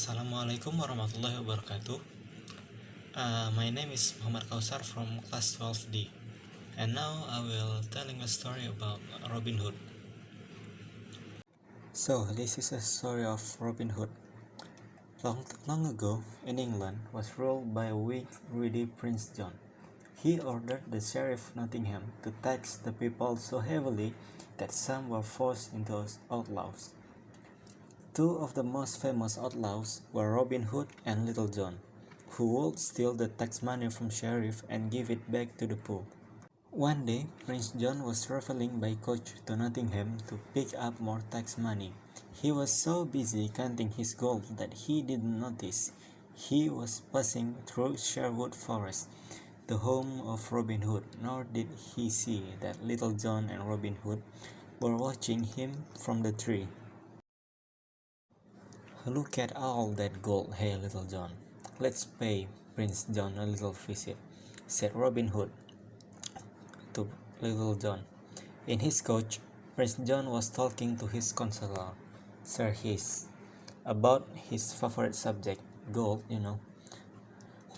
Assalamualaikum warahmatullahi wabarakatuh. My name is Muhammad Kausar from class 12D, and now I will telling a story about Robin Hood. So this is a story of Robin Hood. Long ago in England was ruled by a weak, greedy Prince John. He ordered the sheriff of Nottingham to tax the people so heavily that some were forced into outlaws. Two of the most famous outlaws were Robin Hood and Little John, who would steal the tax money from sheriff and give it back to the poor. One day, Prince John was traveling by coach to Nottingham to pick up more tax money. He was so busy counting his gold that he didn't notice he was passing through Sherwood Forest, the home of Robin Hood, nor did he see that Little John and Robin Hood were watching him from the tree. "Look at all that gold, hey Little John. Let's pay Prince John a little visit," said Robin Hood to Little John. In his coach, Prince John was talking to his counselor, Sir His, about his favorite subject, gold.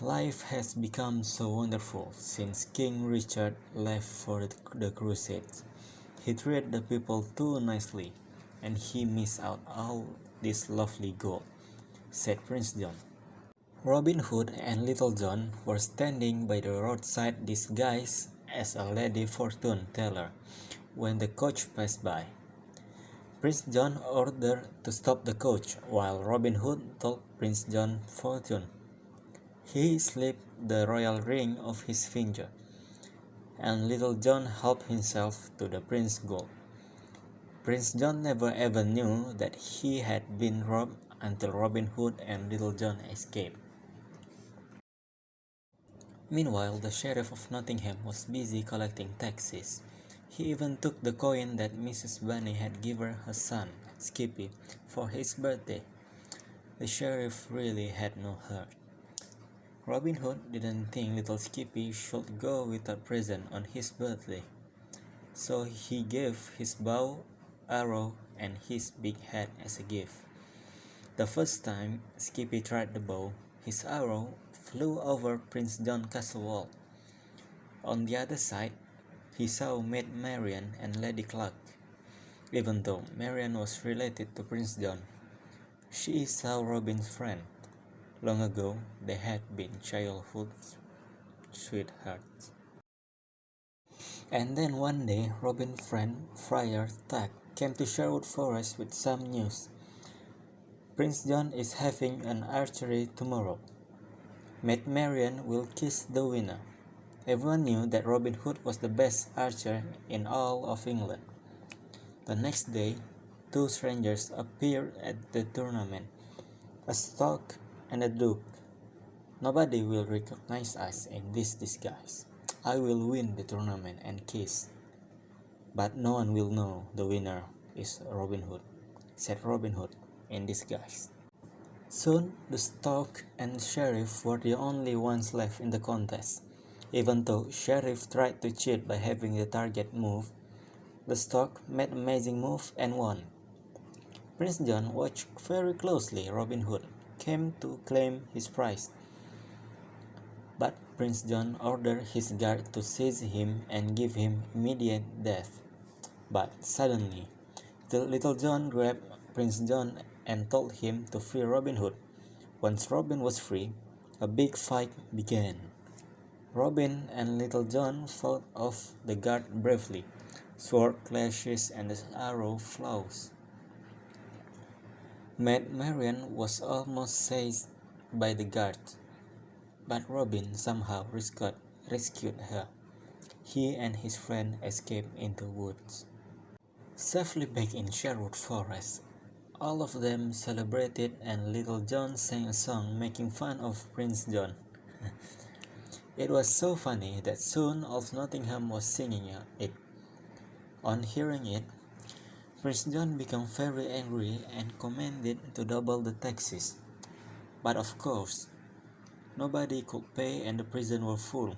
Life has become so wonderful since King Richard left for the Crusades. He treated the people too nicely, and he missed out all this lovely gold, said Prince John. Robin Hood and Little John were standing by the roadside disguised as a lady fortune teller when the coach passed by. Prince John ordered to stop the coach, while Robin Hood told Prince John fortune. He slipped the royal ring off his finger, and Little John helped himself to the prince's gold. Prince John never ever knew that he had been robbed until Robin Hood and Little John escaped. Meanwhile, the sheriff of Nottingham was busy collecting taxes. He even took the coin that Mrs. Bunny had given her son, Skippy, for his birthday. The sheriff really had no heart. Robin Hood didn't think little Skippy should go without present on his birthday, so he gave his bow, arrow, and his big hat as a gift. The first time Skippy tried the bow, his arrow flew over Prince John's castle wall. On the other side, he saw Maid Marian and Lady Clark. Even though Marian was related to Prince John, she saw Robin's friend. Long ago, they had been childhood sweethearts. And then one day, Robin's friend, Friar Tuck, came to Sherwood Forest with some news. Prince John is having an archery tomorrow. Maid Marian will kiss the winner. Everyone knew that Robin Hood was the best archer in all of England. The next day, two strangers appeared at the tournament, a stork and a duke. "Nobody will recognize us in this disguise. I will win the tournament and kiss, but no one will know the winner is Robin Hood," said Robin Hood in disguise. Soon, the stork and sheriff were the only ones left in the contest. Even though sheriff tried to cheat by having the target move, the stork made an amazing move and won. Prince John watched very closely. Robin Hood came to claim his prize, but Prince John ordered his guard to seize him and give him immediate death. But suddenly, the Little John grabbed Prince John and told him to free Robin Hood. Once Robin was free, a big fight began. Robin and Little John fought off the guard bravely. Sword clashes and the arrow flies. Maid Marian was almost seized by the guards, but Robin somehow rescued her. He and his friend escaped into woods. Safely back in Sherwood Forest, all of them celebrated and Little John sang a song making fun of Prince John. It was so funny that soon all of Nottingham was singing it. On hearing it, Prince John became very angry and commanded to double the taxes. But of course, nobody could pay and the prison was full.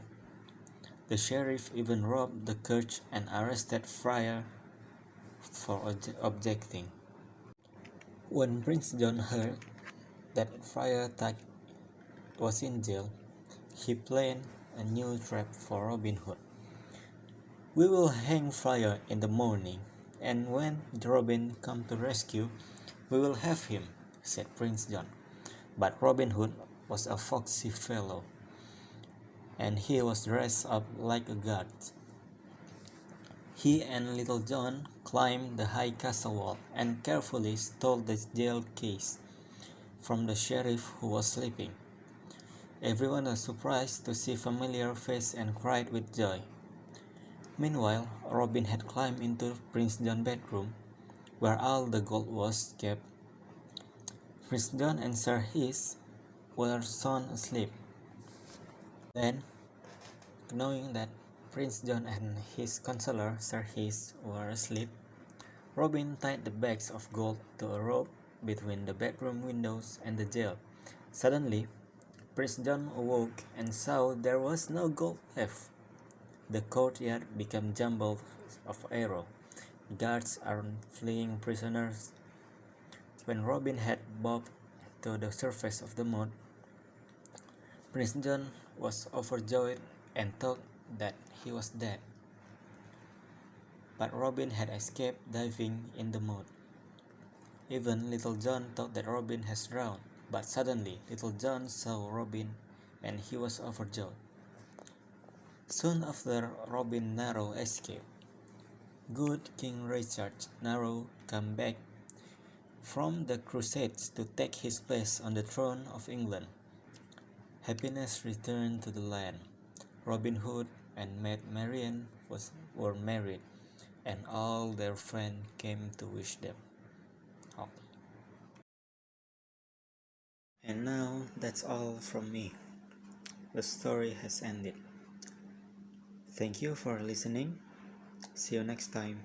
The sheriff even robbed the church and arrested Friar for objecting. When Prince John heard that Friar Tuck was in jail, he planned a new trap for Robin Hood. "We will hang Friar in the morning, and when the Robin come to rescue, we will have him," said Prince John. But Robin Hood was a foxy fellow, and he was dressed up like a god. He and Little John climbed the high castle wall and carefully stole the jail case from the sheriff who was sleeping. Everyone was surprised to see familiar face and cried with joy. Meanwhile, Robin had climbed into Prince John's bedroom, where all the gold was kept. Prince John and Sir Heath were sound asleep. Then, knowing that Prince John and his counselor Sir Heath were asleep, Robin tied the bags of gold to a rope between the bedroom windows and the jail. Suddenly, Prince John awoke and saw there was no gold left. The courtyard became jumbled of arrows. Guards are fleeing prisoners. When Robin had bobbed to the surface of the moat, Prince John was overjoyed and thought that he was dead. But Robin had escaped diving in the moat. Even Little John thought that Robin has drowned, but suddenly Little John saw Robin and he was overjoyed. Soon after Robin narrow escaped, good King Richard Narrow came back from the Crusades to take his place on the throne of England. Happiness returned to the land. Robin Hood and Maid Marian were married, and all their friends came to wish them. Oh. And now that's all from me. The story has ended. Thank you for listening. See you next time.